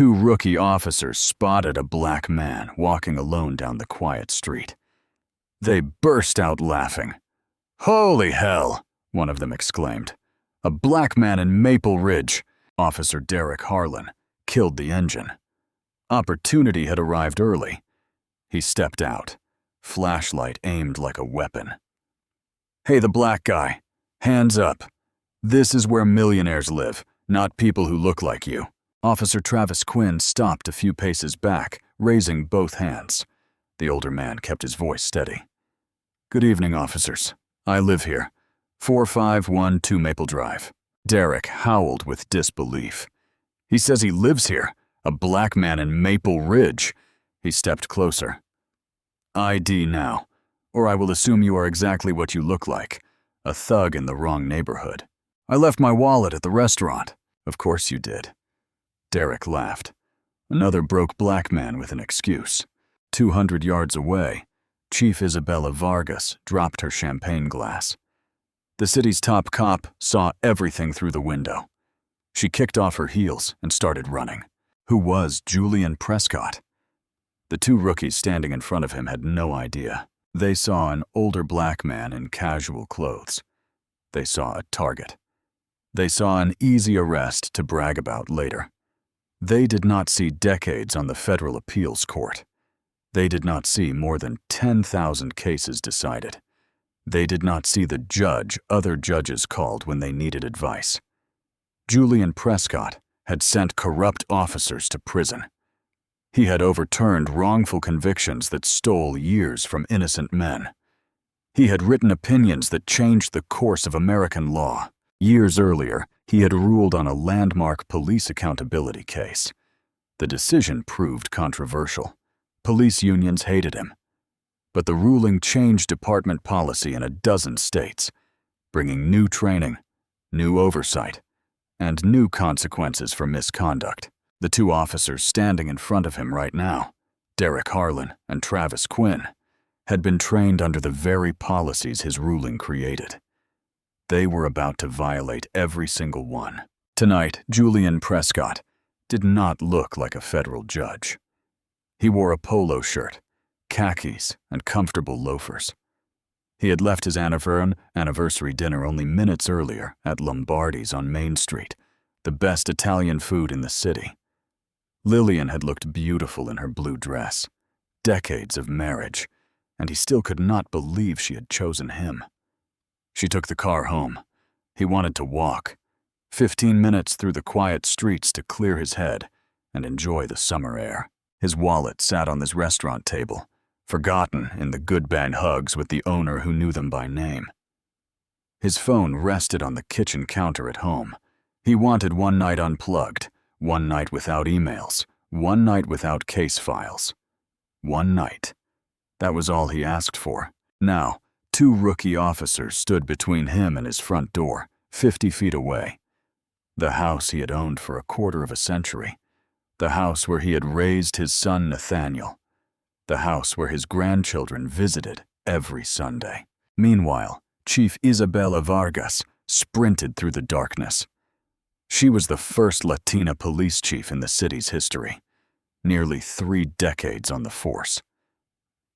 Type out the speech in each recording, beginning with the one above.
Two rookie officers spotted a black man walking alone down the quiet street. They burst out laughing. "Holy hell!" one of them exclaimed. "A black man in Maple Ridge, Officer Derek Harlan, killed the engine." Opportunity had arrived early. He stepped out, flashlight aimed like a weapon. "Hey, the black guy, hands up. This is where millionaires live, not people who look like you." Officer Travis Quinn stopped a few paces back, raising both hands. The older man kept his voice steady. "Good evening, officers. I live here, 4512 Maple Drive." Derek howled with disbelief. "He says he lives here, a black man in Maple Ridge." He stepped closer. "ID now, or I will assume you are exactly what you look like, a thug in the wrong neighborhood." "I left my wallet at the restaurant." "Of course you did." Derek laughed. Another broke black man with an excuse. 200 yards away, Chief Isabella Vargas dropped her champagne glass. The city's top cop saw everything through the window. She kicked off her heels and started running. Who was Julian Prescott? The two rookies standing in front of him had no idea. They saw an older black man in casual clothes. They saw a target. They saw an easy arrest to brag about later. They did not see decades on the federal appeals court. They did not see more than 10,000 cases decided. They did not see the judge other judges called when they needed advice. Julian Prescott had sent corrupt officers to prison. He had overturned wrongful convictions that stole years from innocent men. He had written opinions that changed the course of American law. Years earlier, he had ruled on a landmark police accountability case. The decision proved controversial. Police unions hated him. But the ruling changed department policy in a dozen states, bringing new training, new oversight, and new consequences for misconduct. The two officers standing in front of him right now, Derek Harlan and Travis Quinn, had been trained under the very policies his ruling created. They were about to violate every single one. Tonight, Julian Prescott did not look like a federal judge. He wore a polo shirt, khakis, and comfortable loafers. He had left his anniversary dinner only minutes earlier at Lombardi's on Main Street, the best Italian food in the city. Lillian had looked beautiful in her blue dress. Decades of marriage, and he still could not believe she had chosen him. She took the car home. He wanted to walk. 15 minutes through the quiet streets to clear his head and enjoy the summer air. His wallet sat on his restaurant table, forgotten in the good bang hugs with the owner who knew them by name. His phone rested on the kitchen counter at home. He wanted one night unplugged, one night without emails, one night without case files. One night. That was all he asked for. Now, two rookie officers stood between him and his front door, 50 feet away. The house he had owned for a quarter of a century. The house where he had raised his son Nathaniel. The house where his grandchildren visited every Sunday. Meanwhile, Chief Isabella Vargas sprinted through the darkness. She was the first Latina police chief in the city's history, nearly 3 decades on the force.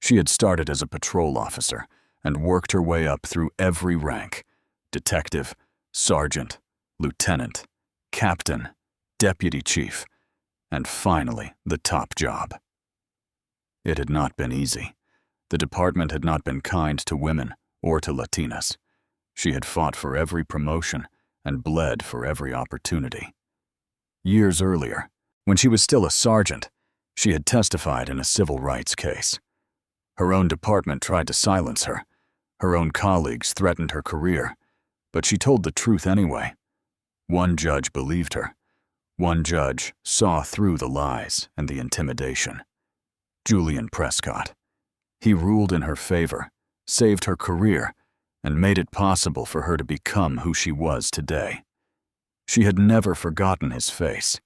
She had started as a patrol officer and worked her way up through every rank: detective, sergeant, lieutenant, captain, deputy chief, and finally the top job. It had not been easy. The department had not been kind to women or to Latinas. She had fought for every promotion and bled for every opportunity. Years earlier, when she was still a sergeant, she had testified in a civil rights case. Her own department tried to silence her. Her own colleagues threatened her career, but she told the truth anyway. One judge believed her. One judge saw through the lies and the intimidation. Julian Prescott. He ruled in her favor, saved her career, and made it possible for her to become who she was today. She had never forgotten his face,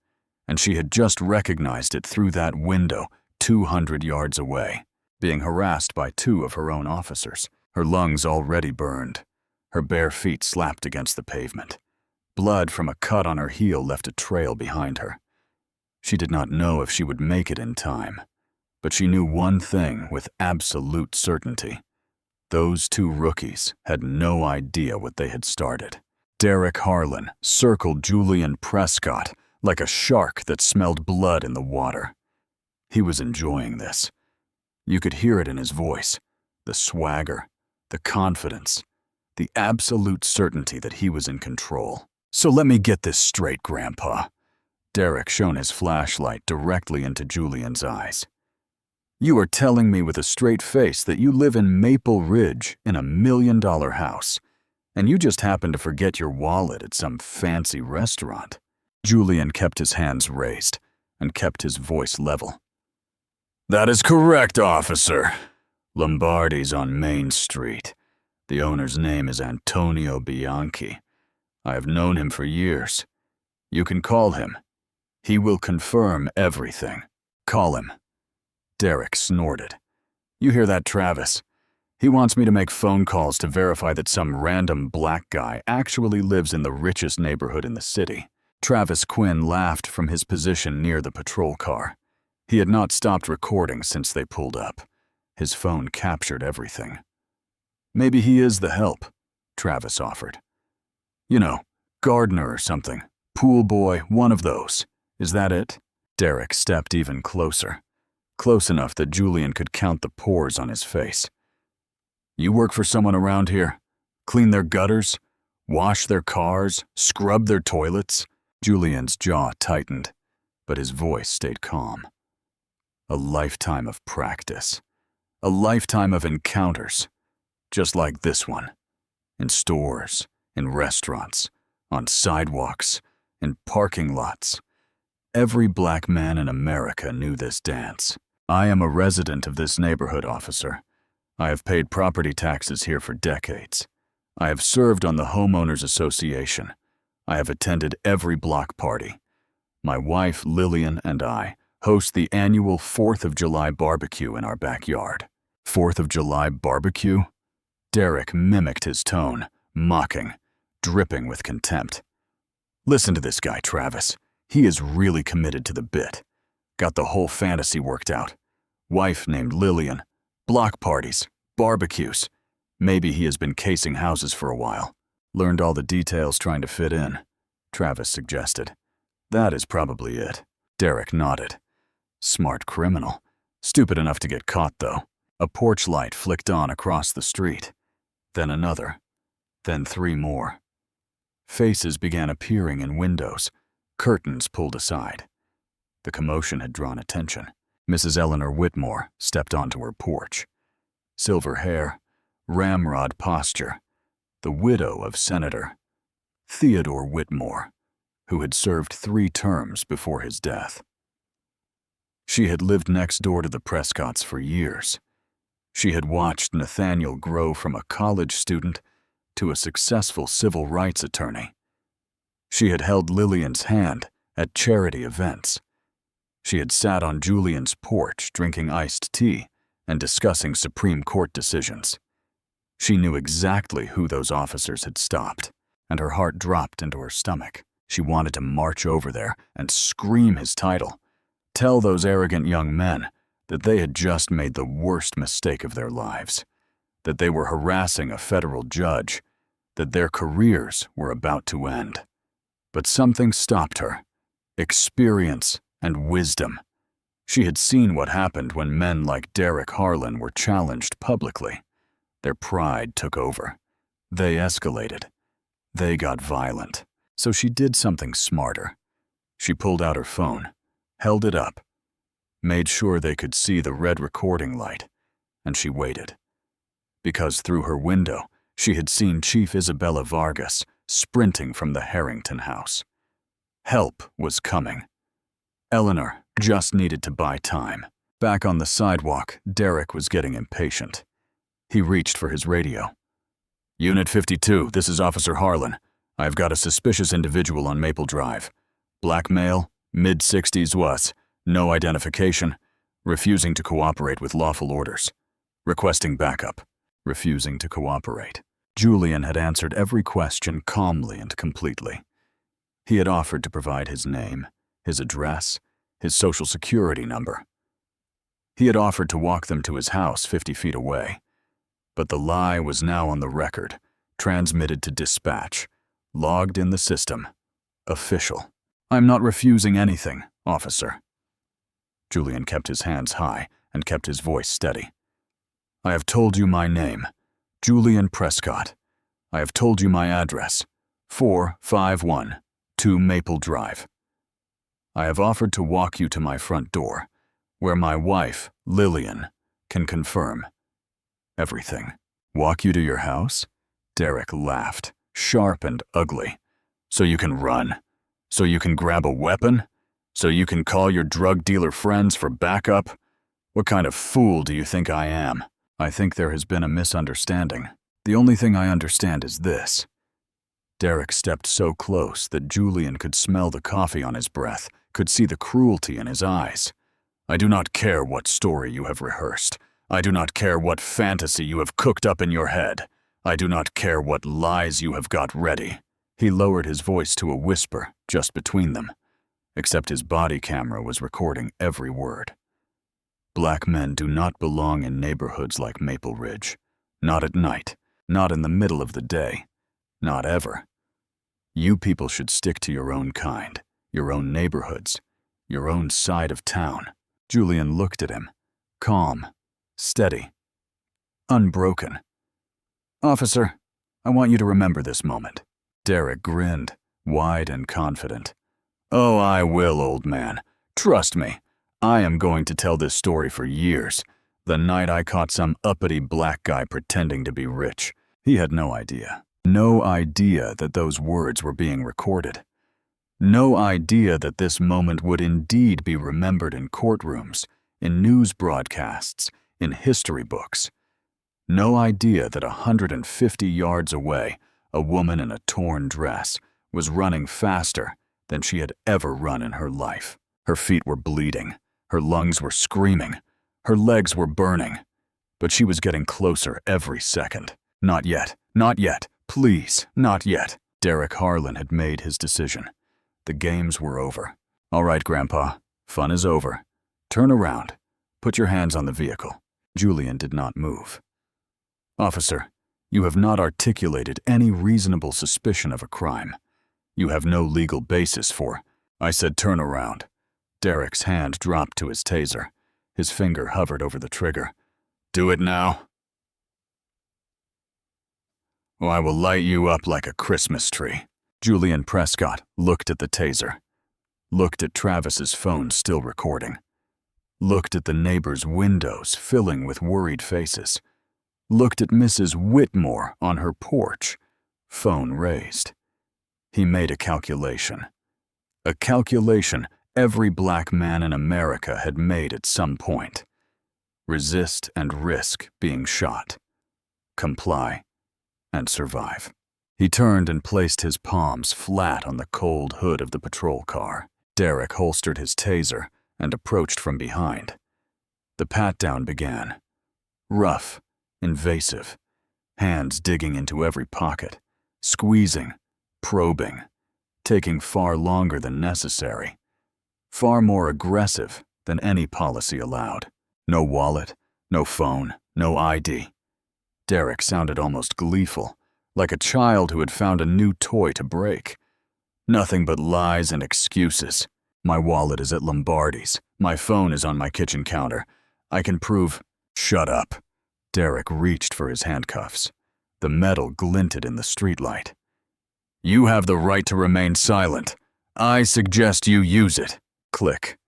and she had just recognized it through that window 200 yards away, being harassed by 2 of her own officers, her lungs already burned. Her bare feet slapped against the pavement. Blood from a cut on her heel left a trail behind her. She did not know if she would make it in time, but she knew one thing with absolute certainty. Those two rookies had no idea what they had started. Derek Harlan circled Julian Prescott like a shark that smelled blood in the water. He was enjoying this. You could hear it in his voice, the swagger, the confidence, the absolute certainty that he was in control. So let me get this straight, Grandpa. Derek shone his flashlight directly into Julian's eyes. You are telling me with a straight face that you live in Maple Ridge in a $1 million house, and you just happen to forget your wallet at some fancy restaurant. Julian kept his hands raised and kept his voice level. That is correct, officer. Lombardi's on Main Street. The owner's name is Antonio Bianchi. I have known him for years. You can call him. He will confirm everything. Call him. Derek snorted. You hear that, Travis? He wants me to make phone calls to verify that some random black guy actually lives in the richest neighborhood in the city. Travis Quinn laughed from his position near the patrol car. He had not stopped recording since they pulled up. His phone captured everything. Maybe he is the help, Travis offered. You know, gardener or something. Pool boy, one of those. Is that it? Derek stepped even closer. Close enough that Julian could count the pores on his face. You work for someone around here? Clean their gutters? Wash their cars? Scrub their toilets? Julian's jaw tightened, but his voice stayed calm. A lifetime of practice. A lifetime of encounters. Just like this one. In stores, in restaurants, on sidewalks, in parking lots. Every black man in America knew this dance. I am a resident of this neighborhood, officer. I have paid property taxes here for decades. I have served on the Homeowners Association. I have attended every block party. My wife, Lillian, and I host the annual 4th of July barbecue in our backyard. 4th of July barbecue? Derek mimicked his tone, mocking, dripping with contempt. Listen to this guy, Travis. He is really committed to the bit. Got the whole fantasy worked out. Wife named Lillian. Block parties. Barbecues. Maybe he has been casing houses for a while. Learned all the details trying to fit in, Travis suggested. That is probably it. Derek nodded. Smart criminal. Stupid enough to get caught, though. A porch light flicked on across the street. Then another. Then 3 more. Faces began appearing in windows. Curtains pulled aside. The commotion had drawn attention. Mrs. Eleanor Whitmore stepped onto her porch. Silver hair, ramrod posture. The widow of Senator Theodore Whitmore, who had served 3 terms before his death. She had lived next door to the Prescotts for years. She had watched Nathaniel grow from a college student to a successful civil rights attorney. She had held Lillian's hand at charity events. She had sat on Julian's porch drinking iced tea and discussing Supreme Court decisions. She knew exactly who those officers had stopped, and her heart dropped into her stomach. She wanted to march over there and scream his title, tell those arrogant young men that they had just made the worst mistake of their lives, that they were harassing a federal judge, that their careers were about to end. But something stopped her. Experience and wisdom. She had seen what happened when men like Derek Harlan were challenged publicly. Their pride took over. They escalated. They got violent. So she did something smarter. She pulled out her phone, held it up, made sure they could see the red recording light, and she waited. Because through her window, she had seen Chief Isabella Vargas sprinting from the Harrington house. Help was coming. Eleanor just needed to buy time. Back on the sidewalk, Derek was getting impatient. He reached for his radio. Unit 52, this is Officer Harlan. I've got a suspicious individual on Maple Drive. Black male, mid-60s was, no identification, refusing to cooperate with lawful orders. Requesting backup. Refusing to cooperate. Julian had answered every question calmly and completely. He had offered to provide his name, his address, his social security number. He had offered to walk them to his house 50 feet away. But the lie was now on the record, transmitted to dispatch, logged in the system. Official. I'm not refusing anything, officer. Julian kept his hands high and kept his voice steady. I have told you my name, Julian Prescott. I have told you my address, 4512 Maple Drive. I have offered to walk you to my front door, where my wife, Lillian, can confirm everything. Walk you to your house? Derek laughed, sharp and ugly. So you can run? So you can grab a weapon? So you can call your drug dealer friends for backup? What kind of fool do you think I am? I think there has been a misunderstanding. The only thing I understand is this. Derek stepped so close that Julian could smell the coffee on his breath, could see the cruelty in his eyes. I do not care what story you have rehearsed. I do not care what fantasy you have cooked up in your head. I do not care what lies you have got ready. He lowered his voice to a whisper just between them, except his body camera was recording every word. Black men do not belong in neighborhoods like Maple Ridge. Not at night, not in the middle of the day, not ever. You people should stick to your own kind, your own neighborhoods, your own side of town. Julian looked at him, calm, steady, unbroken. Officer, I want you to remember this moment. Derek grinned, wide and confident. Oh, I will, old man. Trust me. I am going to tell this story for years. The night I caught some uppity black guy pretending to be rich. He had no idea. No idea that those words were being recorded. No idea that this moment would indeed be remembered in courtrooms, in news broadcasts, in history books. No idea that 150 yards away, a woman in a torn dress was running faster than she had ever run in her life. Her feet were bleeding. Her lungs were screaming. Her legs were burning. But she was getting closer every second. Not yet. Not yet. Please, not yet. Derek Harlan had made his decision. The games were over. All right, Grandpa. Fun is over. Turn around. Put your hands on the vehicle. Julian did not move. Officer, you have not articulated any reasonable suspicion of a crime. You have no legal basis for. I said turn around. Derek's hand dropped to his taser. His finger hovered over the trigger. Do it now. Or I will light you up like a Christmas tree. Julian Prescott looked at the taser. Looked at Travis's phone still recording. Looked at the neighbors' windows filling with worried faces. Looked at Mrs. Whitmore on her porch. Phone raised. He made a calculation. A calculation every black man in America had made at some point. Resist and risk being shot. Comply and survive. He turned and placed his palms flat on the cold hood of the patrol car. Derek holstered his taser and approached from behind. The pat-down began. Rough, invasive, hands digging into every pocket, squeezing, probing, taking far longer than necessary, far more aggressive than any policy allowed. No wallet, no phone, no ID. Derek sounded almost gleeful, like a child who had found a new toy to break. Nothing but lies and excuses. My wallet is at Lombardi's. My phone is on my kitchen counter. I can prove— Shut up. Derek reached for his handcuffs. The metal glinted in the streetlight. You have the right to remain silent. I suggest you use it. Click.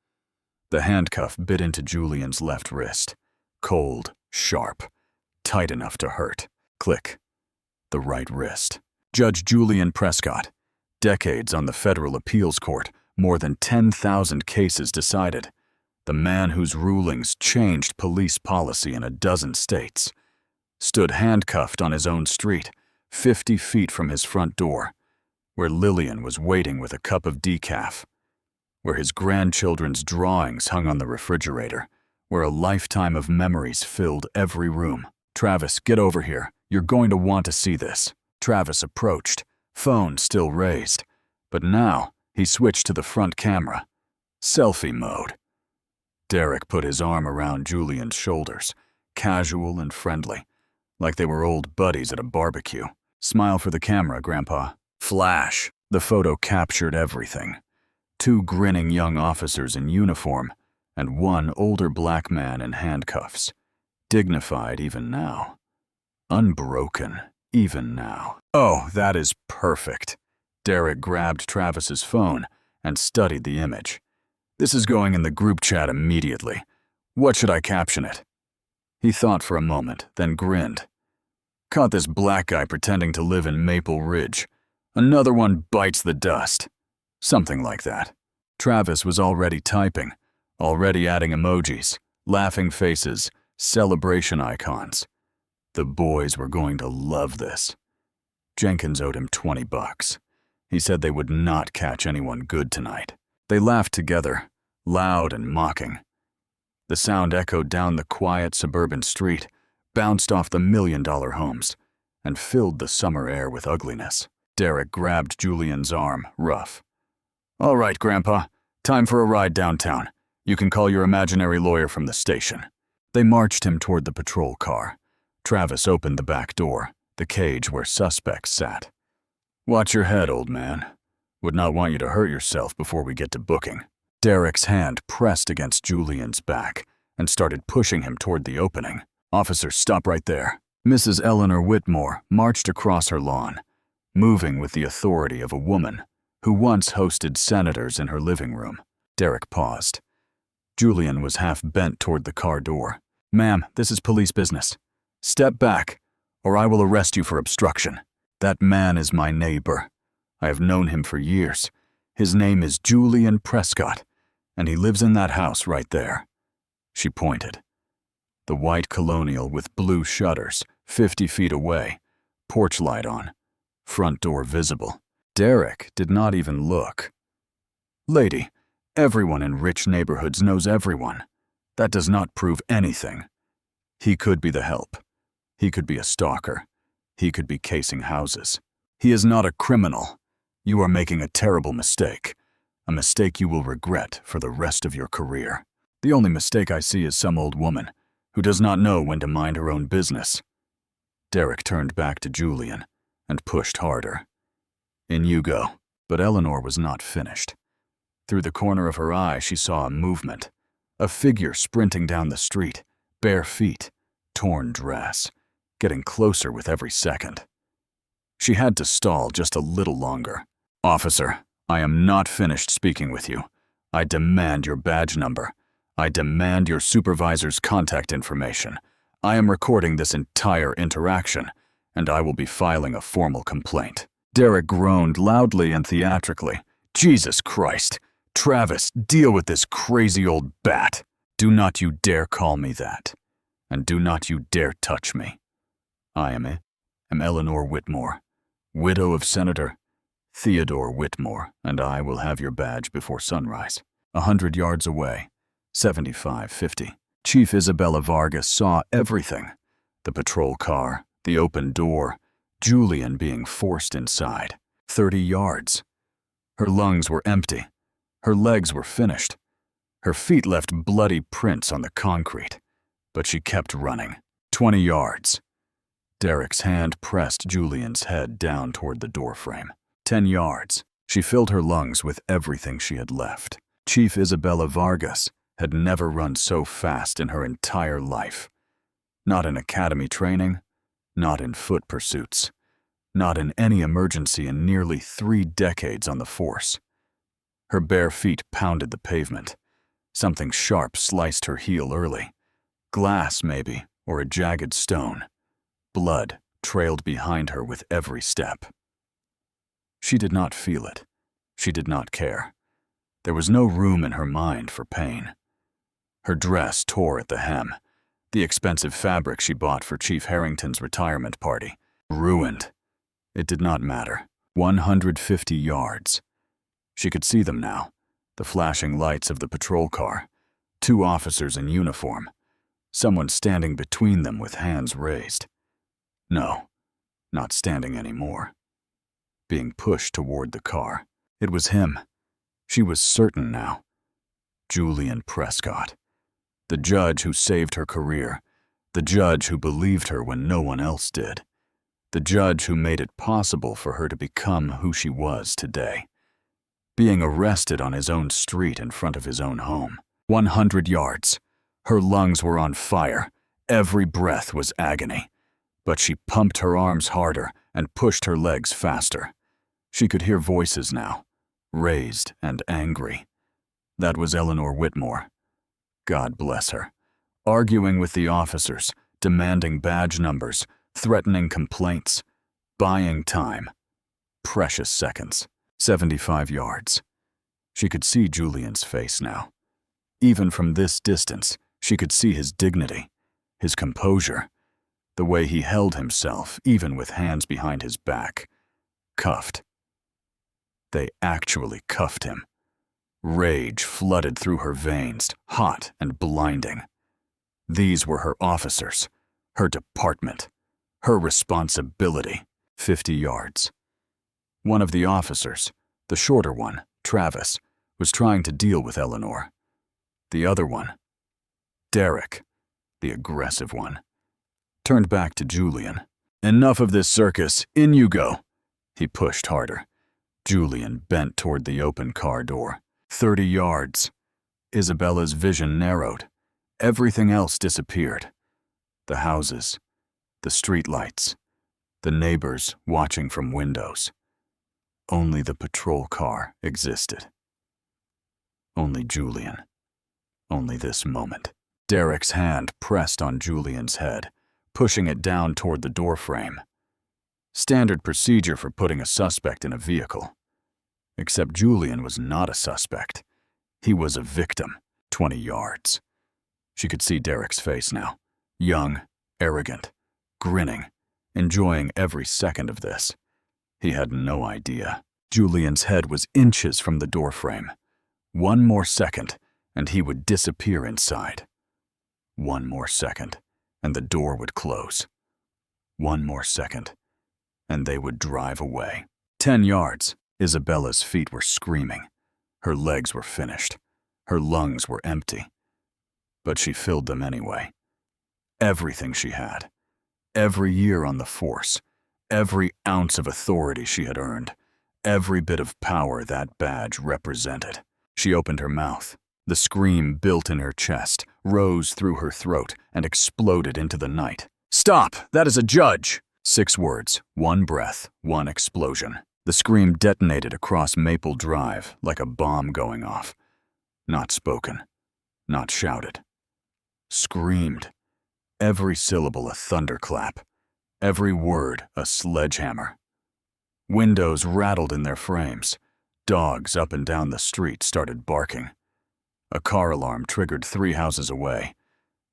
The handcuff bit into Julian's left wrist. Cold, sharp, tight enough to hurt. Click. The right wrist. Judge Julian Prescott. Decades on the federal appeals court, more than 10,000 cases decided. The man whose rulings changed police policy in a dozen states. Stood handcuffed on his own street, 50 feet from his front door, where Lillian was waiting with a cup of decaf, where his grandchildren's drawings hung on the refrigerator, where a lifetime of memories filled every room. Travis, get over here. You're going to want to see this. Travis approached, phone still raised, but now he switched to the front camera. Selfie mode. Derek put his arm around Julian's shoulders, casual and friendly, like they were old buddies at a barbecue. Smile for the camera, Grandpa. Flash. The photo captured everything. 2 grinning young officers in uniform and 1 older black man in handcuffs. Dignified even now. Unbroken even now. Oh, that is perfect. Derek grabbed Travis's phone and studied the image. This is going in the group chat immediately. What should I caption it? He thought for a moment, then grinned. Caught this black guy pretending to live in Maple Ridge. Another one bites the dust. Something like that. Travis was already typing, already adding emojis, laughing faces, celebration icons. The boys were going to love this. Jenkins owed him $20. He said they would not catch anyone good tonight. They laughed together, loud and mocking. The sound echoed down the quiet suburban street, bounced off the million-dollar homes, and filled the summer air with ugliness. Derek grabbed Julian's arm, rough. All right, Grandpa, time for a ride downtown. You can call your imaginary lawyer from the station. They marched him toward the patrol car. Travis opened the back door, the cage where suspects sat. Watch your head, old man. Would not want you to hurt yourself before we get to booking. Derek's hand pressed against Julian's back and started pushing him toward the opening. Officer, stop right there. Mrs. Eleanor Whitmore marched across her lawn, moving with the authority of a woman who once hosted senators in her living room. Derek paused. Julian was half bent toward the car door. Ma'am, this is police business. Step back, or I will arrest you for obstruction. That man is my neighbor. I have known him for years. His name is Julian Prescott, and he lives in that house right there. She pointed. The white colonial with blue shutters, 50 feet away, porch light on, front door visible. Derek did not even look. Lady, everyone in rich neighborhoods knows everyone. That does not prove anything. He could be the help. He could be a stalker. He could be casing houses. He is not a criminal. You are making a terrible mistake. A mistake you will regret for the rest of your career. The only mistake I see is some old woman who does not know when to mind her own business. Derek turned back to Julian and pushed harder. In you go. But Eleanor was not finished. Through the corner of her eye, she saw a movement. A figure sprinting down the street, bare feet, torn dress, getting closer with every second. She had to stall just a little longer. Officer, I am not finished speaking with you. I demand your badge number. I demand your supervisor's contact information. I am recording this entire interaction, and I will be filing a formal complaint. Derek groaned loudly and theatrically. Jesus Christ! Travis, deal with this crazy old bat. Do not you dare call me that. And do not you dare touch me. I am Eleanor Whitmore, widow of Senator Theodore Whitmore, and I will have your badge before sunrise. 100 yards away, 75-50. Chief Isabella Vargas saw everything. The patrol car, the open door, Julian being forced inside. 30 yards. Her lungs were empty. Her legs were finished. Her feet left bloody prints on the concrete, but she kept running. 20 yards. Derek's hand pressed Julian's head down toward the doorframe. 10 yards. She filled her lungs with everything she had left. Chief Isabella Vargas had never run so fast in her entire life. Not in academy training, not in foot pursuits, not in any emergency in nearly 3 decades on the force. Her bare feet pounded the pavement. Something sharp sliced her heel early. Glass, maybe, or a jagged stone. Blood trailed behind her with every step. She did not feel it. She did not care. There was no room in her mind for pain. Her dress tore at the hem, the expensive fabric she bought for Chief Harrington's retirement party. Ruined. It did not matter. 150 yards. She could see them now, the flashing lights of the patrol car, 2 officers in uniform, someone standing between them with hands raised. No, not standing anymore. Being pushed toward the car. It was him. She was certain now. Julian Prescott. The judge who saved her career. The judge who believed her when no one else did. The judge who made it possible for her to become who she was today. Being arrested on his own street in front of his own home. 100 yards. Her lungs were on fire. Every breath was agony. But she pumped her arms harder and pushed her legs faster. She could hear voices now, raised and angry. That was Eleanor Whitmore. God bless her. Arguing with the officers, demanding badge numbers, threatening complaints, buying time. Precious seconds. 75 yards. She could see Julian's face now. Even from this distance, she could see his dignity, his composure, the way he held himself, even with hands behind his back. Cuffed. They actually cuffed him. Rage flooded through her veins, hot and blinding. These were her officers, her department, her responsibility. 50 yards. One of the officers, the shorter one, Travis, was trying to deal with Eleanor. The other one, Derek, the aggressive one, turned back to Julian. Enough of this circus, in you go. He pushed harder. Julian bent toward the open car door. 30 yards. Isabella's vision narrowed. Everything else disappeared. The houses, the streetlights, the neighbors watching from windows. Only the patrol car existed. Only Julian. Only this moment. Derek's hand pressed on Julian's head, pushing it down toward the doorframe. Standard procedure for putting a suspect in a vehicle. Except Julian was not a suspect. He was a victim. 20 yards. She could see Derek's face now. Young, arrogant, grinning, enjoying every second of this. He had no idea. Julian's head was inches from the doorframe. One more second, and he would disappear inside. One more second, and the door would close. One more second, and they would drive away. 10 yards. Isabella's feet were screaming. Her legs were finished. Her lungs were empty. But she filled them anyway. Everything she had. Every year on the force. Every ounce of authority she had earned. Every bit of power that badge represented. She opened her mouth. The scream built in her chest, rose through her throat, and exploded into the night. "Stop! That is a judge!" 6 words, 1 breath, 1 explosion. The scream detonated across Maple Drive like a bomb going off. Not spoken. Not shouted. Screamed. Every syllable a thunderclap. Every word a sledgehammer. Windows rattled in their frames. Dogs up and down the street started barking. A car alarm triggered 3 houses away.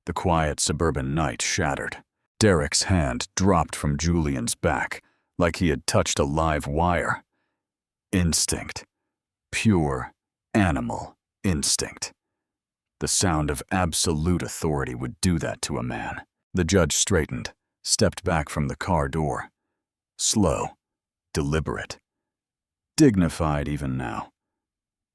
The quiet suburban night shattered. Derek's hand dropped from Julian's back like he had touched a live wire. Instinct. Pure, animal instinct. The sound of absolute authority would do that to a man. The judge straightened, stepped back from the car door. Slow, deliberate. Dignified even now.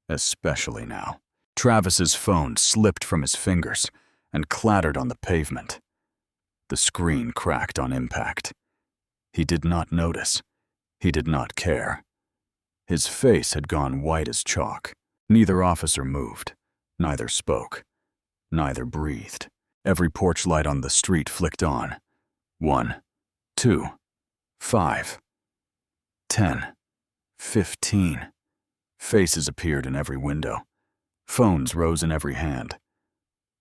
Especially now. Travis's phone slipped from his fingers and clattered on the pavement. The screen cracked on impact. He did not notice. He did not care. His face had gone white as chalk. Neither officer moved. Neither spoke. Neither breathed. Every porch light on the street flicked on. 1, 2, 5, 10, 15. Faces appeared in every window. Phones rose in every hand.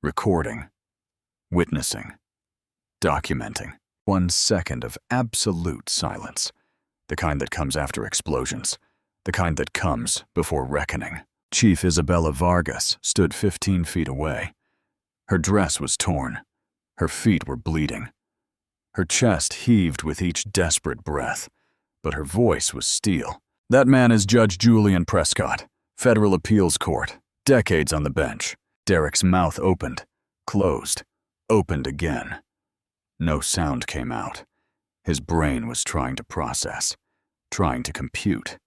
Recording. Witnessing. Documenting. 1 second of absolute silence. The kind that comes after explosions. The kind that comes before reckoning. Chief Isabella Vargas stood 15 feet away. Her dress was torn. Her feet were bleeding. Her chest heaved with each desperate breath, but her voice was steel. "That man is Judge Julian Prescott, Federal Appeals Court, decades on the bench." Derek's mouth opened, closed, opened again. No sound came out. His brain was trying to process, trying to compute.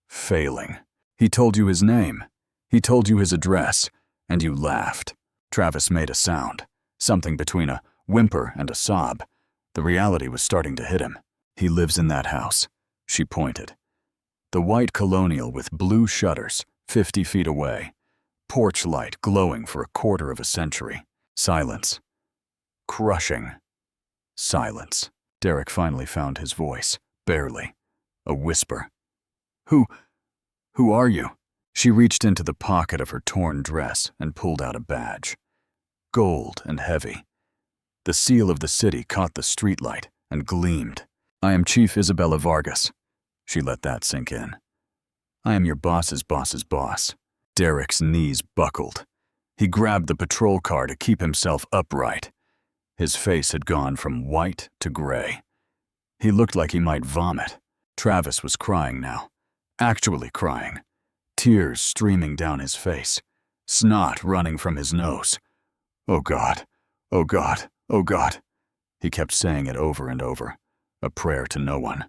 Failing. "He told you his name. He told you his address. And you laughed. Travis made a sound, something between a whimper and a sob. The reality was starting to hit him. He lives in that house. She pointed. The white colonial with blue shutters, 50 feet away. Porch light glowing for a quarter of a century. Silence. Crushing. Silence. Derek finally found his voice, barely. A whisper. Who are you? She reached into the pocket of her torn dress and pulled out a badge. Gold and heavy. The seal of the city caught the streetlight and gleamed. I am Chief Isabella Vargas. She let that sink in. I am your boss's boss's boss. Derek's knees buckled. He grabbed the patrol car to keep himself upright. His face had gone from white to gray. He looked like he might vomit. Travis was crying now. Actually crying. Tears streaming down his face. Snot running from his nose. Oh God, oh God, oh God. He kept saying it over and over. A prayer to no one.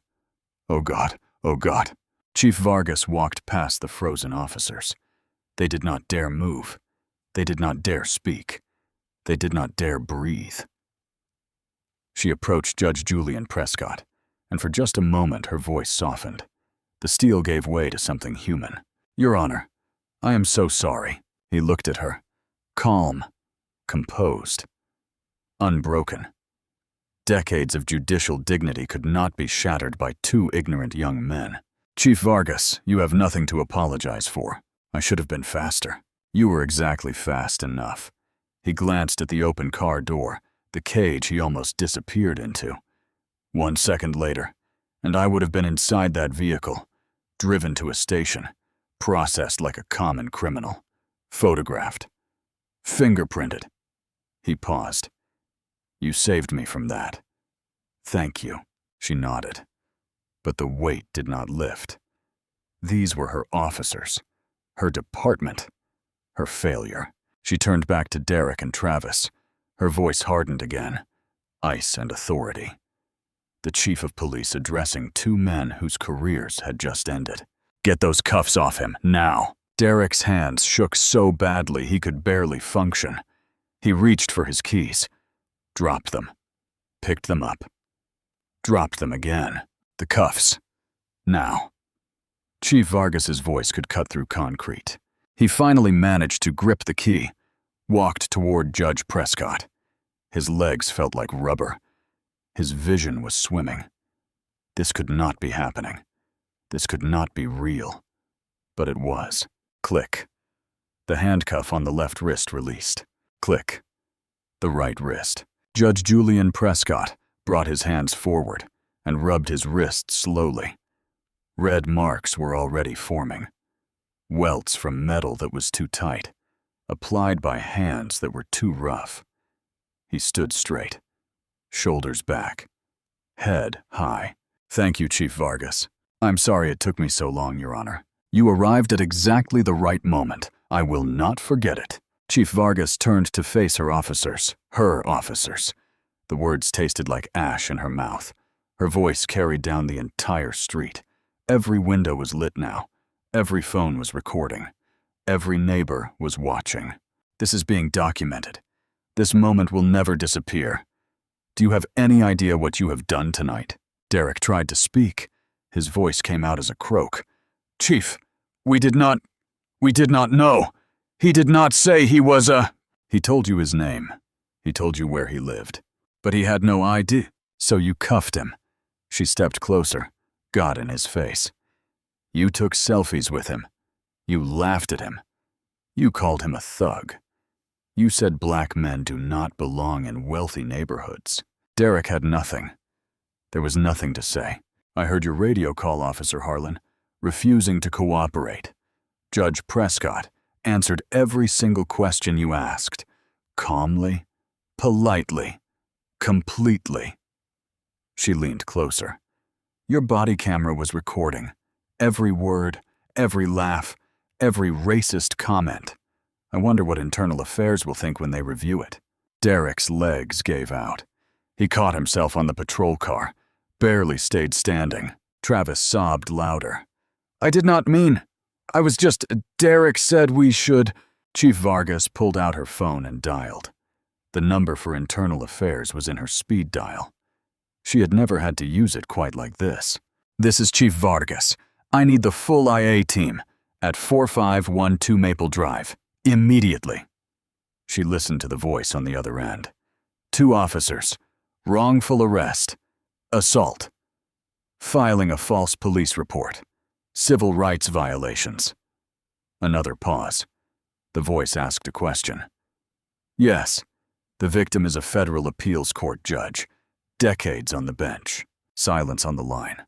Oh God, oh God. Chief Vargas walked past the frozen officers. They did not dare move. They did not dare speak. They did not dare breathe. She approached Judge Julian Prescott, and for just a moment her voice softened. The steel gave way to something human. Your Honor, I am so sorry. He looked at her. Calm. Composed. Unbroken. Decades of judicial dignity could not be shattered by two ignorant young men. Chief Vargas, you have nothing to apologize for. I should have been faster. You were exactly fast enough. He glanced at the open car door, the cage he almost disappeared into. 1 second later, and I would have been inside that vehicle, driven to a station, processed like a common criminal, photographed, fingerprinted. He paused. You saved me from that. Thank you, she nodded. But the weight did not lift. These were her officers, her department, her failure. She turned back to Derek and Travis. Her voice hardened again. Ice and authority. The chief of police addressing two men whose careers had just ended. Get those cuffs off him, now. Derek's hands shook so badly he could barely function. He reached for his keys. Dropped them. Picked them up. Dropped them again. The cuffs. Now. Chief Vargas's voice could cut through concrete. He finally managed to grip the key, walked toward Judge Prescott. His legs felt like rubber. His vision was swimming. This could not be happening. This could not be real. But it was. Click. The handcuff on the left wrist released. Click. The right wrist. Judge Julian Prescott brought his hands forward and rubbed his wrist slowly. Red marks were already forming. Welts from metal that was too tight, applied by hands that were too rough. He stood straight, shoulders back, head high. Thank you, Chief Vargas. I'm sorry it took me so long, Your Honor. You arrived at exactly the right moment. I will not forget it. Chief Vargas turned to face her officers. The words tasted like ash in her mouth. Her voice carried down the entire street. Every window was lit now. Every phone was recording. Every neighbor was watching. This is being documented. This moment will never disappear. Do you have any idea what you have done tonight? Derek tried to speak. His voice came out as a croak. Chief, we did not know. He did not say he was a... He told you his name. He told you where he lived. But he had no ID. So you cuffed him. She stepped closer, got in his face. You took selfies with him. You laughed at him. You called him a thug. You said black men do not belong in wealthy neighborhoods. Derek had nothing. There was nothing to say. I heard your radio call, Officer Harlan, refusing to cooperate. Judge Prescott answered every single question you asked. Calmly, politely, completely. She leaned closer. Your body camera was recording. Every word, every laugh, every racist comment. I wonder what Internal Affairs will think when they review it. Derek's legs gave out. He caught himself on the patrol car, barely stayed standing. Travis sobbed louder. I did not mean. I was just... Derek said we should... Chief Vargas pulled out her phone and dialed. The number for internal affairs was in her speed dial. She had never had to use it quite like this. "This is Chief Vargas. I need the full IA team at 4512 Maple Drive, immediately." She listened to the voice on the other end. "2 officers. Wrongful arrest. Assault. Filing a false police report. Civil rights violations." Another pause. The voice asked a question. "Yes, the victim is a federal appeals court judge. Decades on the bench." Silence on the line.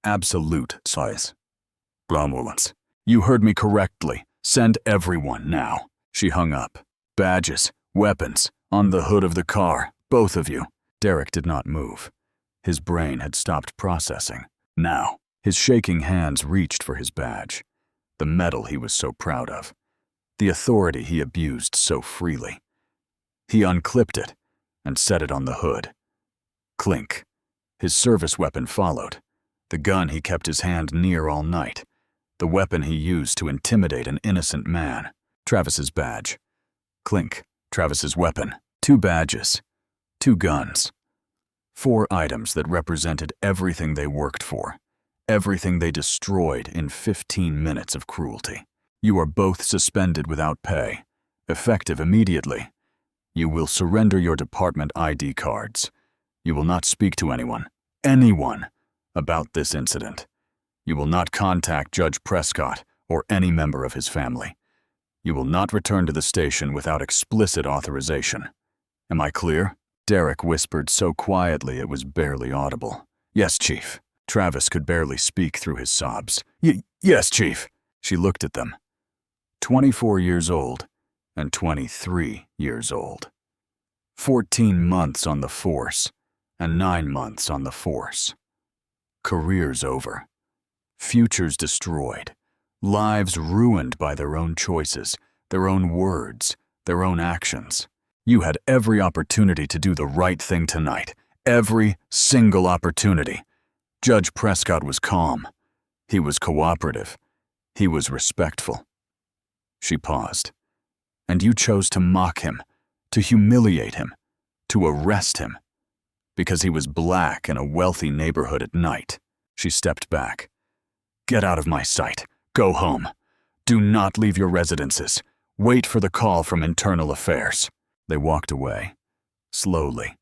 Absolute silence. "Ambulance. You heard me correctly. Send everyone now." She hung up. "Badges, weapons, on the hood of the car, both of you." Derek did not move. His brain had stopped processing. Now, his shaking hands reached for his badge, the medal he was so proud of, the authority he abused so freely. He unclipped it and set it on the hood. Clink. His service weapon followed, the gun he kept his hand near all night, the weapon he used to intimidate an innocent man. Travis's badge. Clink. Travis's weapon. 2 badges. 2 guns. 4 items that represented everything they worked for, everything they destroyed in 15 minutes of cruelty. "You are both suspended without pay, effective immediately. You will surrender your department ID cards. You will not speak to anyone, about this incident. You will not contact Judge Prescott or any member of his family. You will not return to the station without explicit authorization. Am I clear?" Derek whispered so quietly it was barely audible. "Yes, Chief." Travis could barely speak through his sobs. Yes, Chief." She looked at them. 24 years old and 23 years old. 14 months on the force and 9 months on the force. Careers over. Futures destroyed. Lives ruined by their own choices, their own words, their own actions. You had every opportunity to do the right thing tonight. Every single opportunity. Judge Prescott was calm. He was cooperative. He was respectful. She paused. "And you chose to mock him, to humiliate him, to arrest him, because he was black in a wealthy neighborhood at night." She stepped back. "Get out of my sight. Go home. Do not leave your residences. Wait for the call from internal affairs." They walked away, slowly,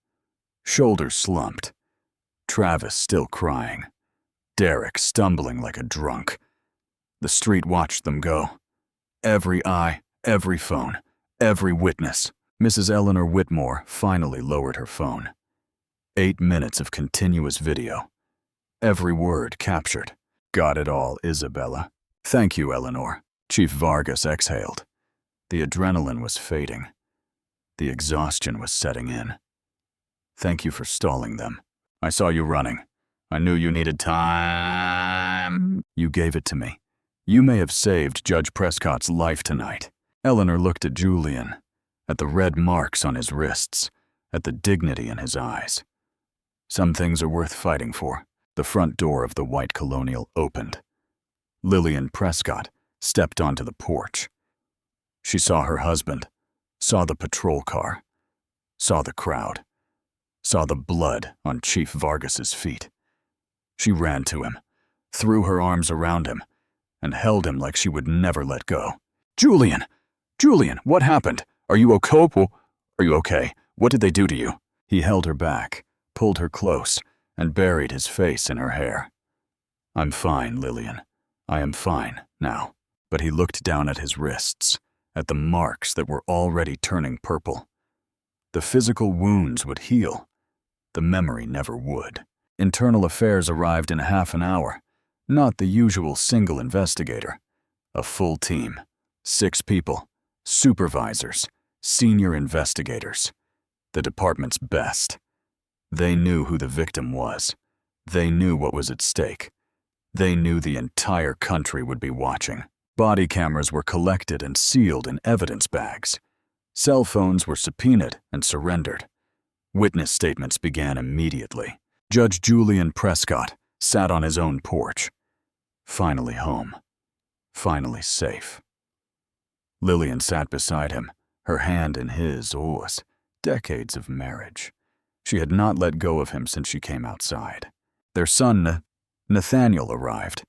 shoulders slumped. Travis still crying. Derek stumbling like a drunk. The street watched them go. Every eye, every phone, every witness. Mrs. Eleanor Whitmore finally lowered her phone. 8 minutes of continuous video. Every word captured. "Got it all, Isabella." "Thank you, Eleanor." Chief Vargas exhaled. The adrenaline was fading. The exhaustion was setting in. "Thank you for stalling them. I saw you running. I knew you needed time. You gave it to me. You may have saved Judge Prescott's life tonight." Eleanor looked at Julian, at the red marks on his wrists, at the dignity in his eyes. "Some things are worth fighting for." The front door of the white Colonial opened. Lillian Prescott stepped onto the porch. She saw her husband, saw the patrol car, saw the crowd, saw the blood on Chief Vargas's feet. She ran to him, threw her arms around him, and held him like she would never let go. "Julian! Julian, what happened? Are you okay? Are you okay? What did they do to you?" He held her back, pulled her close, and buried his face in her hair. "I'm fine, Lillian. I am fine now." But he looked down at his wrists, at the marks that were already turning purple. The physical wounds would heal. The memory never would. Internal Affairs arrived in half an hour. Not the usual single investigator. A full team. 6 people. Supervisors. Senior investigators. The department's best. They knew who the victim was. They knew what was at stake. They knew the entire country would be watching. Body cameras were collected and sealed in evidence bags. Cell phones were subpoenaed and surrendered. Witness statements began immediately. Judge Julian Prescott sat on his own porch. Finally home. Finally safe. Lillian sat beside him, her hand in his. Decades of marriage. She had not let go of him since she came outside. Their son, Nathaniel, arrived.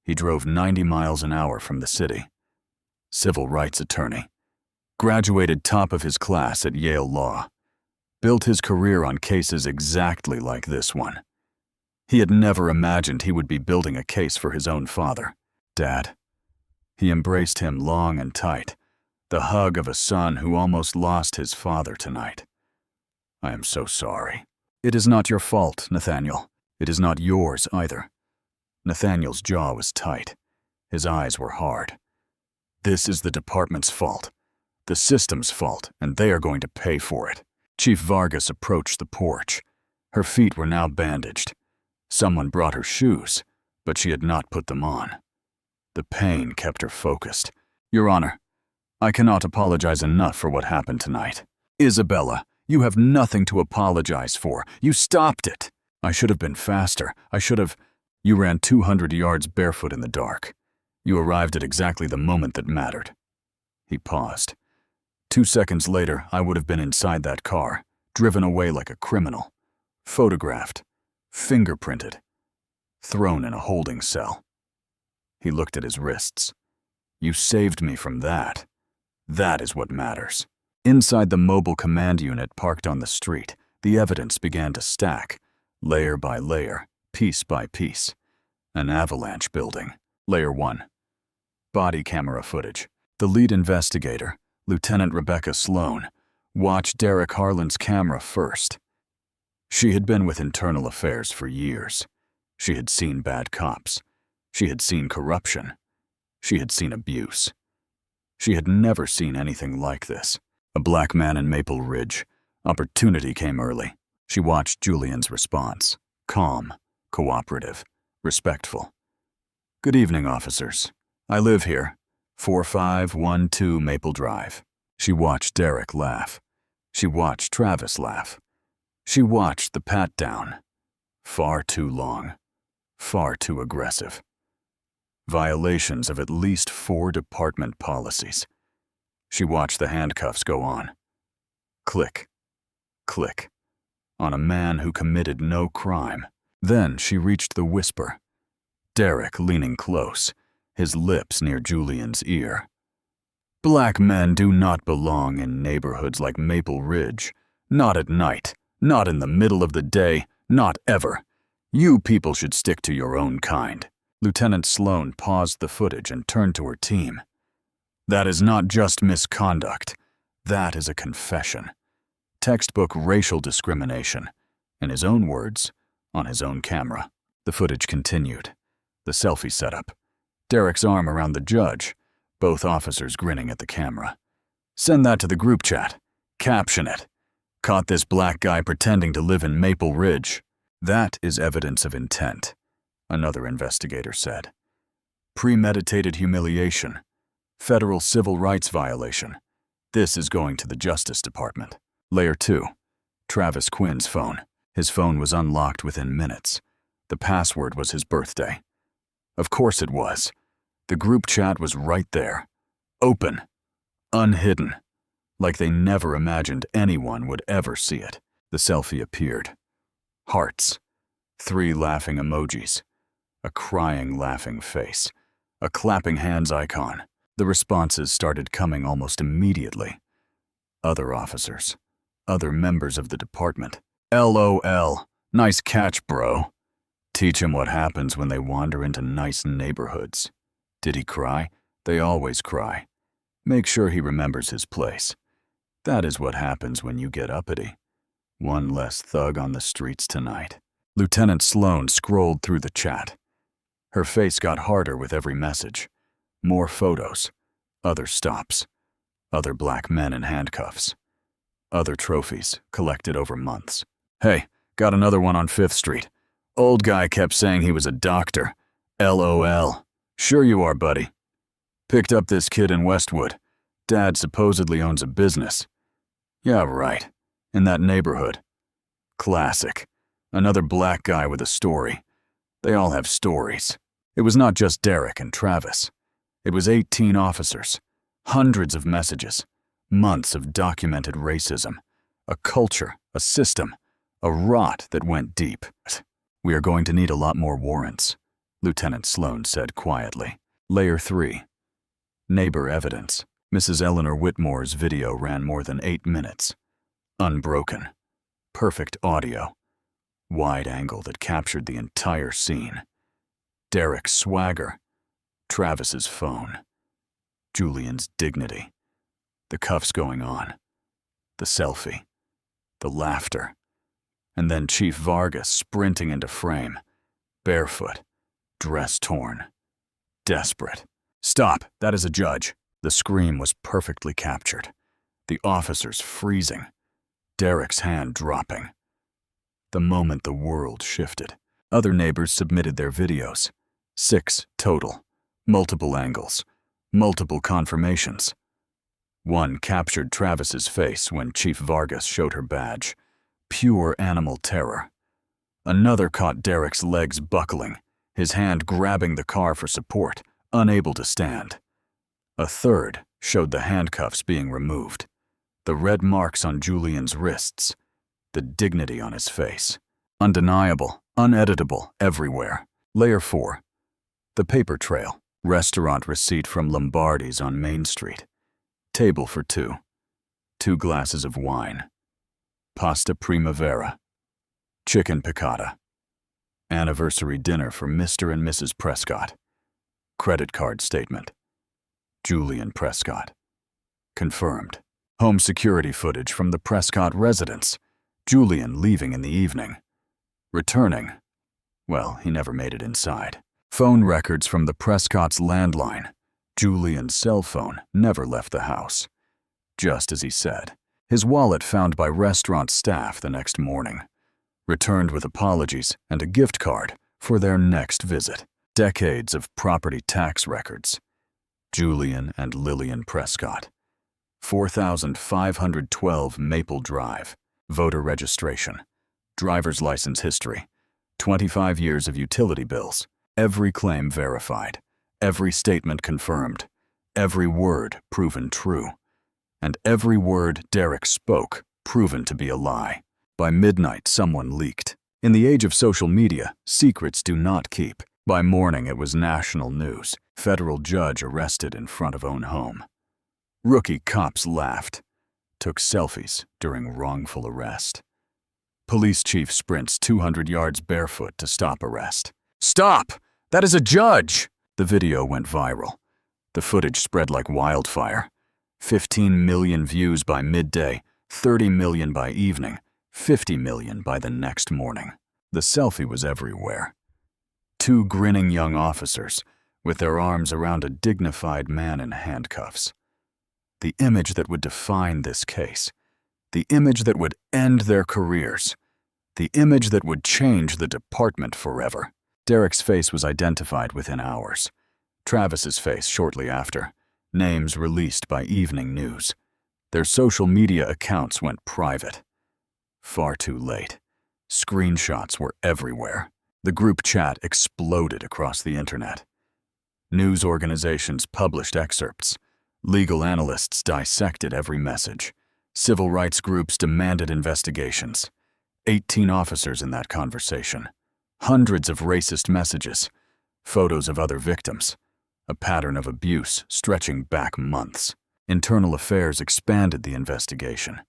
He drove 90 miles an hour from the city. Civil rights attorney. Graduated top of his class at Yale Law. Built his career on cases exactly like this one. He had never imagined he would be building a case for his own father, Dad. He embraced him long and tight, the hug of a son who almost lost his father tonight. I am so sorry. It is not your fault, Nathaniel. It is not yours either. Nathaniel's jaw was tight. His eyes were hard. This is the department's fault, the system's fault, and they are going to pay for it. Chief Vargas approached the porch. Her feet were now bandaged. Someone brought her shoes, but she had not put them on. The pain kept her focused. Your Honor, I cannot apologize enough for what happened tonight. Isabella, you have nothing to apologize for. You stopped it. I should have been faster. You ran 200 yards barefoot in the dark. You arrived at exactly the moment that mattered. He paused. 2 seconds later, I would have been inside that car, driven away like a criminal, photographed, fingerprinted, thrown in a holding cell. He looked at his wrists. You saved me from that. That is what matters. Inside the mobile command unit parked on the street, the evidence began to stack, layer by layer, piece by piece. An avalanche building. Layer 1. Body camera footage. The lead investigator, Lieutenant Rebecca Sloan, watched Derek Harlan's camera first. She had been with Internal Affairs for years. She had seen bad cops. She had seen corruption. She had seen abuse. She had never seen anything like this. A black man in Maple Ridge. Opportunity came early. She watched Julian's response. Calm, cooperative, respectful. Good evening, officers. I live here. 4512 Maple Drive. She watched Derek laugh. She watched Travis laugh. She watched the pat-down. Far too long. Far too aggressive. Violations of at least 4 department policies. She watched the handcuffs go on. Click. Click. On a man who committed no crime. Then she reached the whisper. Derek leaning close, his lips near Julian's ear. Black men do not belong in neighborhoods like Maple Ridge. Not at night. Not in the middle of the day. Not ever. You people should stick to your own kind. Lieutenant Sloan paused the footage and turned to her team. That is not just misconduct. That is a confession. Textbook racial discrimination. In his own words, on his own camera. The footage continued. The selfie setup. Derek's arm around the judge. Both officers grinning at the camera. Send that to the group chat. Caption it. Caught this black guy pretending to live in Maple Ridge. That is evidence of intent, another investigator said. Premeditated humiliation. Federal civil rights violation. This is going to the Justice Department. Layer 2. Travis Quinn's phone. His phone was unlocked within minutes. The password was his birthday. Of course it was. The group chat was right there. Open. Unhidden. Like they never imagined anyone would ever see it. The selfie appeared. Hearts. 3 laughing emojis. A crying laughing face. A clapping hands icon. The responses started coming almost immediately. Other officers. Other members of the department. LOL. Nice catch, bro. Teach him what happens when they wander into nice neighborhoods. Did he cry? They always cry. Make sure he remembers his place. That is what happens when you get uppity. One less thug on the streets tonight. Lieutenant Sloan scrolled through the chat. Her face got harder with every message. More photos. Other stops. Other black men in handcuffs. Other trophies, collected over months. Hey, got another one on 5th Street. Old guy kept saying he was a doctor. LOL. Sure you are, buddy. Picked up this kid in Westwood. Dad supposedly owns a business. Yeah, right. In that neighborhood. Classic. Another black guy with a story. They all have stories. It was not just Derek and Travis. It was 18 officers. Hundreds of messages, months of documented racism, a culture, a system, a rot that went deep. "We are going to need a lot more warrants," Lieutenant Sloan said quietly. Layer 3. Neighbor evidence. Mrs. Eleanor Whitmore's video ran more than 8 minutes. Unbroken. Perfect audio. Wide angle that captured the entire scene. Derek's swagger. Travis's phone. Julian's dignity. The cuffs going on. The selfie. The laughter. And then Chief Vargas sprinting into frame. Barefoot. Dress torn. Desperate. "Stop! That is a judge." The scream was perfectly captured. The officers freezing. Derek's hand dropping. The moment the world shifted. Other neighbors submitted their videos. 6 total. Multiple angles. Multiple confirmations. One captured Travis's face when Chief Vargas showed her badge. Pure animal terror. Another caught Derek's legs buckling, his hand grabbing the car for support, unable to stand. A third showed the handcuffs being removed, the red marks on Julian's wrists, the dignity on his face. Undeniable, uneditable, everywhere. Layer 4. The paper trail. Restaurant receipt from Lombardi's on Main Street. Table for 2. 2 glasses of wine. Pasta primavera. Chicken piccata. Anniversary dinner for Mr. and Mrs. Prescott. Credit card statement. Julian Prescott. Confirmed. Home security footage from the Prescott residence. Julian leaving in the evening. Returning. Well, he never made it inside. Phone records from the Prescott's landline. Julian's cell phone never left the house. Just as he said. His wallet found by restaurant staff the next morning. Returned with apologies and a gift card for their next visit. Decades of property tax records. Julian and Lillian Prescott. 4512 Maple Drive. Voter registration. Driver's license history. 25 years of utility bills. Every claim verified. Every statement confirmed. Every word proven true. And every word Derek spoke proven to be a lie. By midnight, someone leaked. In the age of social media, secrets do not keep. By morning, it was national news. Federal judge arrested in front of own home. Rookie cops laughed. Took selfies during wrongful arrest. Police chief sprints 200 yards barefoot to stop arrest. "Stop! That is a judge!" The video went viral. The footage spread like wildfire. 15 million views by midday, 30 million by evening, 50 million by the next morning. The selfie was everywhere. 2 grinning young officers with their arms around a dignified man in handcuffs. The image that would define this case. The image that would end their careers. The image that would change the department forever. Derek's face was identified within hours. Travis's face shortly after. Names released by evening news. Their social media accounts went private. Far too late. Screenshots were everywhere. The group chat exploded across the internet. News organizations published excerpts. Legal analysts dissected every message. Civil rights groups demanded investigations. 18 officers in that conversation. Hundreds of racist messages. Photos of other victims. A pattern of abuse stretching back months. Internal Affairs expanded the investigation.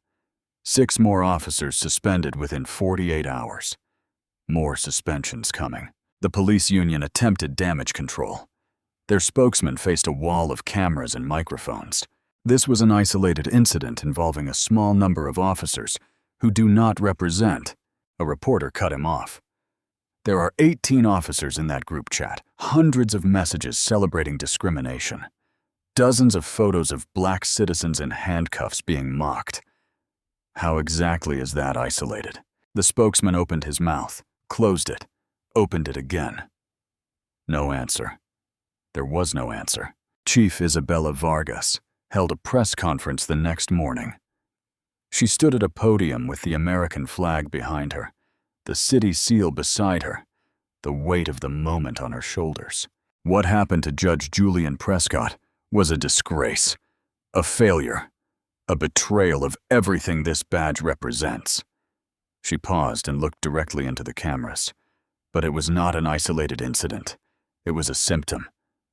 6 more officers suspended within 48 hours. More suspensions coming. The police union attempted damage control. Their spokesman faced a wall of cameras and microphones. This was an isolated incident involving a small number of officers who do not represent. A reporter cut him off. There are 18 officers in that group chat, hundreds of messages celebrating discrimination, dozens of photos of black citizens in handcuffs being mocked. How exactly is that isolated? The spokesman opened his mouth, closed it, opened it again. No answer. There was no answer. Chief Isabella Vargas held a press conference the next morning. She stood at a podium with the American flag behind her, the city seal beside her, the weight of the moment on her shoulders. What happened to Judge Julian Prescott was a disgrace, A failure. A betrayal of everything this badge represents. She paused and looked directly into the cameras. But it was not an isolated incident. It was a symptom,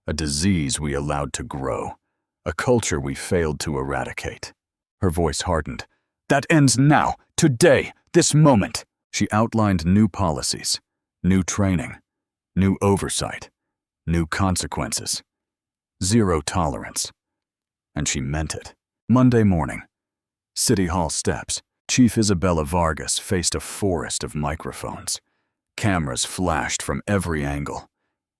a disease we allowed to grow, a culture we failed to eradicate. Her voice hardened. That ends now, today, this moment. She outlined new policies, new training, new oversight, new consequences. Zero tolerance. And she meant it. Monday morning, City Hall steps. Chief Isabella Vargas faced a forest of microphones. Cameras flashed from every angle.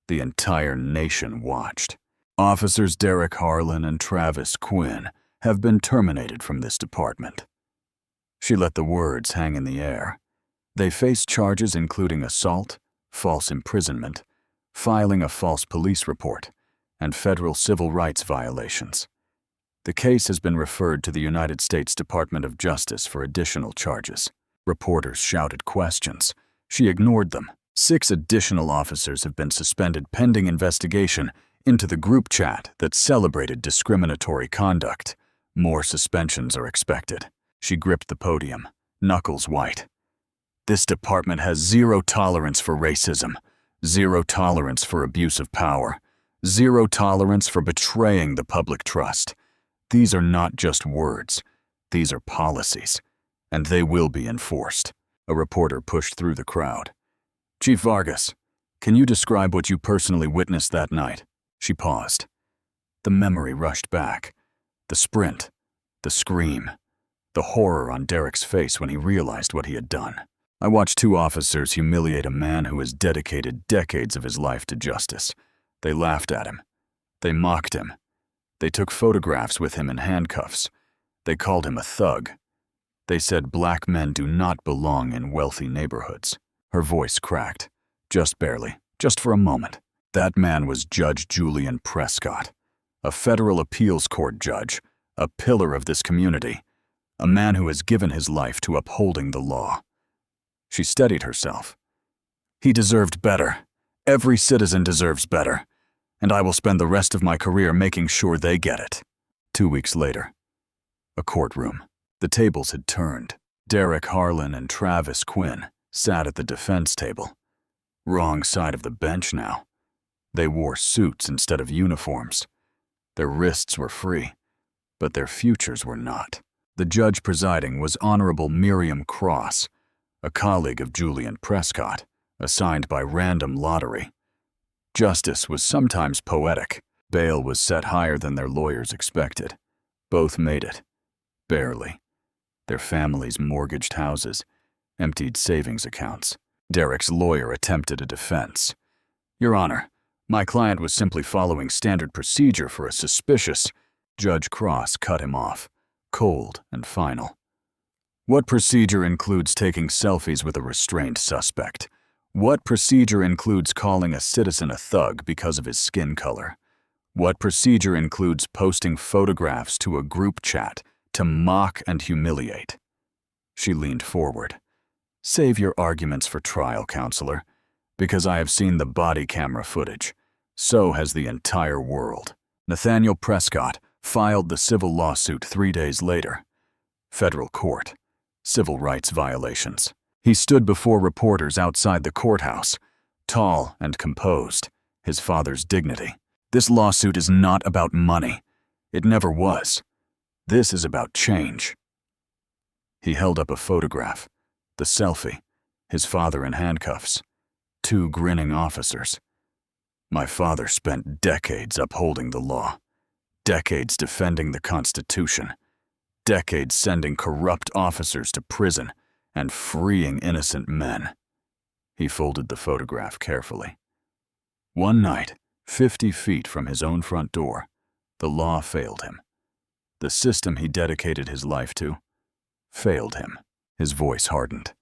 The entire nation watched. Officers Derek Harlan and Travis Quinn have been terminated from this department. She let the words hang in the air. They face charges including assault, false imprisonment, filing a false police report, and federal civil rights violations. The case has been referred to the United States Department of Justice for additional charges. Reporters shouted questions. She ignored them. 6 additional officers have been suspended pending investigation into the group chat that celebrated discriminatory conduct. More suspensions are expected. She gripped the podium, knuckles white. This department has zero tolerance for racism, zero tolerance for abuse of power, zero tolerance for betraying the public trust. These are not just words. These are policies, and they will be enforced. A reporter pushed through the crowd. Chief Vargas, can you describe what you personally witnessed that night? She paused. The memory rushed back. The sprint, the scream, the horror on Derek's face when he realized what he had done. I watched 2 officers humiliate a man who has dedicated decades of his life to justice. They laughed at him. They mocked him. They took photographs with him in handcuffs. They called him a thug. They said black men do not belong in wealthy neighborhoods. Her voice cracked, just barely, just for a moment. That man was Judge Julian Prescott, a federal appeals court judge, a pillar of this community, a man who has given his life to upholding the law. She steadied herself. He deserved better. Every citizen deserves better, and I will spend the rest of my career making sure they get it. 2 weeks later, a courtroom. The tables had turned. Derek Harlan and Travis Quinn sat at the defense table. Wrong side of the bench now. They wore suits instead of uniforms. Their wrists were free, but their futures were not. The judge presiding was Honorable Miriam Cross, a colleague of Julian Prescott, assigned by random lottery. Justice was sometimes poetic. Bail was set higher than their lawyers expected. Both made it. Barely. Their families mortgaged houses, emptied savings accounts. Derek's lawyer attempted a defense. Your Honor, my client was simply following standard procedure for a suspicious. Judge Cross cut him off, cold and final. What procedure includes taking selfies with a restrained suspect? What procedure includes calling a citizen a thug because of his skin color? What procedure includes posting photographs to a group chat to mock and humiliate? She leaned forward. Save your arguments for trial, counselor, because I have seen the body camera footage. So has the entire world. Nathaniel Prescott filed the civil lawsuit 3 days later. Federal court. Civil rights violations. He stood before reporters outside the courthouse, tall and composed, his father's dignity. This lawsuit is not about money. It never was. This is about change. He held up a photograph, the selfie, his father in handcuffs, 2 grinning officers. My father spent decades upholding the law, decades defending the Constitution, decades sending corrupt officers to prison and freeing innocent men. He folded the photograph carefully. One night, 50 feet from his own front door, the law failed him. The system he dedicated his life to failed him. His voice hardened.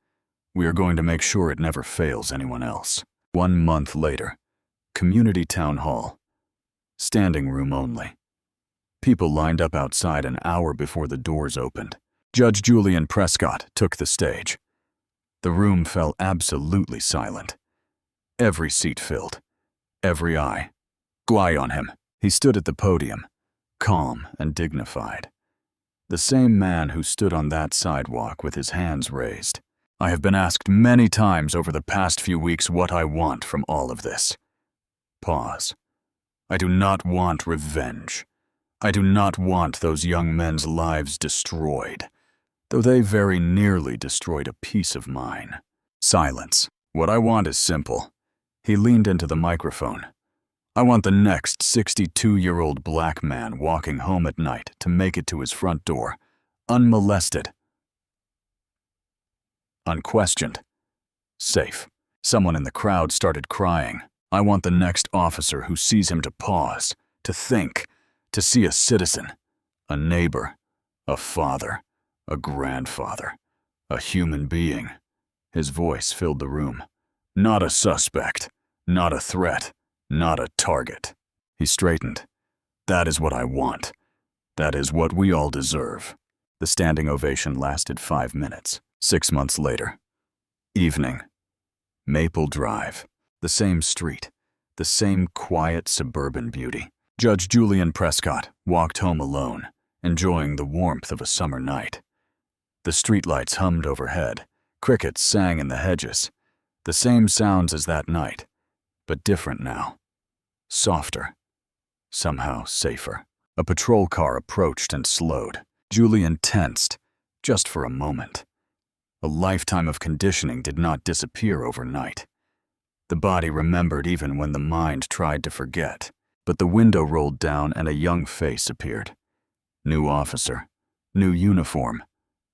We are going to make sure it never fails anyone else. 1 month later, community town hall. Standing room only. People lined up outside an hour before the doors opened. Judge Julian Prescott took the stage. The room fell absolutely silent. Every seat filled. Every eye. Eye on him. He stood at the podium, calm and dignified. The same man who stood on that sidewalk with his hands raised. I have been asked many times over the past few weeks what I want from all of this. Pause. I do not want revenge. I do not want those young men's lives destroyed, though they very nearly destroyed a piece of mine. Silence. What I want is simple. He leaned into the microphone. I want the next 62-year-old black man walking home at night to make it to his front door, unmolested, unquestioned, safe. Someone in the crowd started crying. I want the next officer who sees him to pause, to think, to see a citizen, a neighbor, a father, a grandfather, a human being. His voice filled the room. Not a suspect, not a threat, not a target. He straightened. That is what I want. That is what we all deserve. The standing ovation lasted 5 minutes. 6 months later. Evening. Maple Drive. The same street. The same quiet suburban beauty. Judge Julian Prescott walked home alone, enjoying the warmth of a summer night. The streetlights hummed overhead. Crickets sang in the hedges. The same sounds as that night, but different now. Softer. Somehow safer. A patrol car approached and slowed. Julian tensed, just for a moment. A lifetime of conditioning did not disappear overnight. The body remembered even when the mind tried to forget. But the window rolled down and a young face appeared. New officer. New uniform.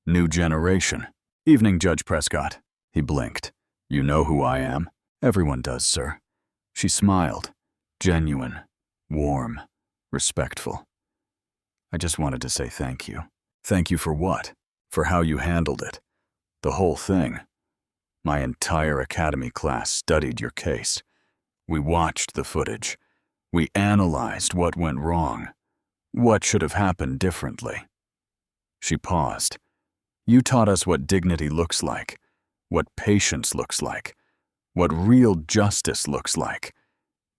New generation. Evening, Judge Prescott. He blinked. You know who I am? Everyone does, sir. She smiled. Genuine. Warm. Respectful. I just wanted to say thank you. Thank you for what? For how you handled it. The whole thing. My entire academy class studied your case. We watched the footage. We analyzed what went wrong. What should have happened differently. She paused. You taught us what dignity looks like, what patience looks like, what real justice looks like,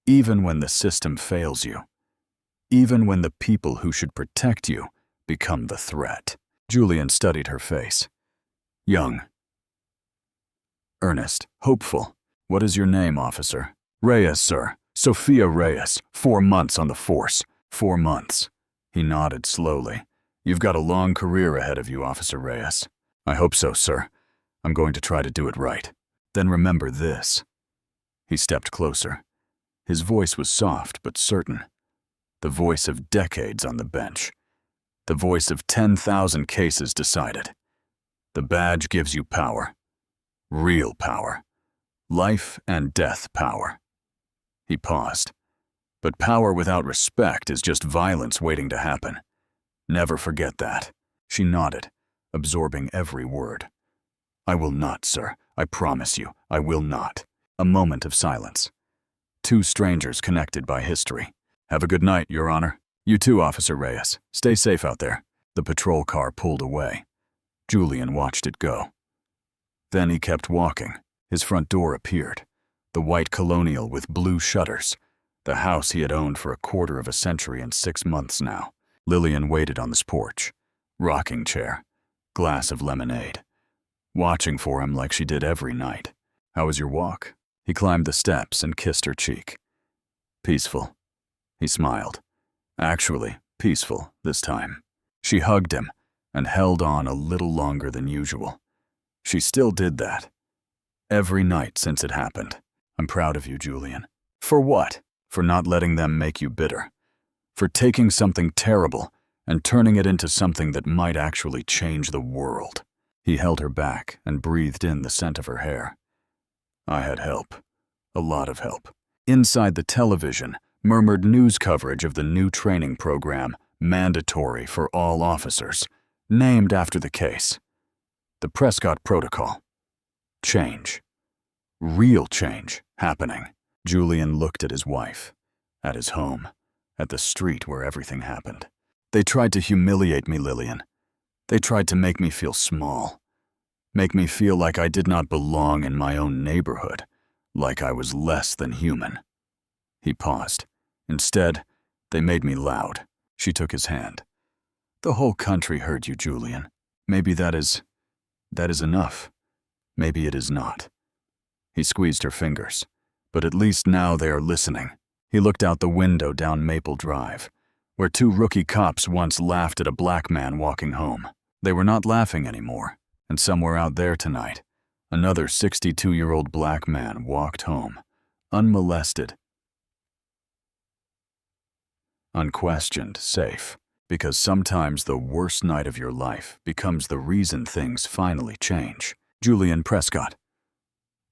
even when the system fails you, even when the people who should protect you become the threat. Julian studied her face. Young. Earnest. Hopeful. What is your name, officer? Reyes, sir. Sophia Reyes. 4 months on the force. 4 months. He nodded slowly. You've got a long career ahead of you, Officer Reyes. I hope so, sir. I'm going to try to do it right. Then remember this. He stepped closer. His voice was soft but certain. The voice of decades on the bench. The voice of 10,000 cases decided. The badge gives you power. Real power. Life and death power. He paused. But power without respect is just violence waiting to happen. Never forget that. She nodded, absorbing every word. I will not, sir. I promise you, I will not. A moment of silence. 2 strangers connected by history. Have a good night, Your Honor. You too, Officer Reyes. Stay safe out there. The patrol car pulled away. Julian watched it go. Then he kept walking. His front door appeared. The white colonial with blue shutters. The house he had owned for a quarter of a century and 6 months now. Lillian waited on this porch. Rocking chair. Glass of lemonade. Watching for him like she did every night. How was your walk? He climbed the steps and kissed her cheek. Peaceful. He smiled. Actually, peaceful this time. She hugged him and held on a little longer than usual. She still did that. Every night since it happened. I'm proud of you, Julian. For what? For not letting them make you bitter. For taking something terrible and turning it into something that might actually change the world. He held her back and breathed in the scent of her hair. I had help. A lot of help. Inside the television, murmured news coverage of the new training program, mandatory for all officers, named after the case. The Prescott Protocol. Change. Real change happening. Julian looked at his wife, at his home, at the street where everything happened. They tried to humiliate me, Lillian. They tried to make me feel small. Make me feel like I did not belong in my own neighborhood, like I was less than human. He paused. Instead, they made me loud. She took his hand. The whole country heard you, Julian. Maybe that is enough. Maybe it is not. He squeezed her fingers. But at least now they are listening. He looked out the window down Maple Drive, where two rookie cops once laughed at a black man walking home. They were not laughing anymore, and somewhere out there tonight, another 62-year-old black man walked home, unmolested, unquestioned, safe, because sometimes the worst night of your life becomes the reason things finally change. Julian Prescott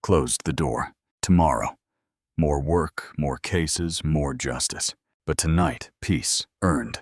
closed the door. Tomorrow, more work, more cases, more justice. But tonight, peace, earned.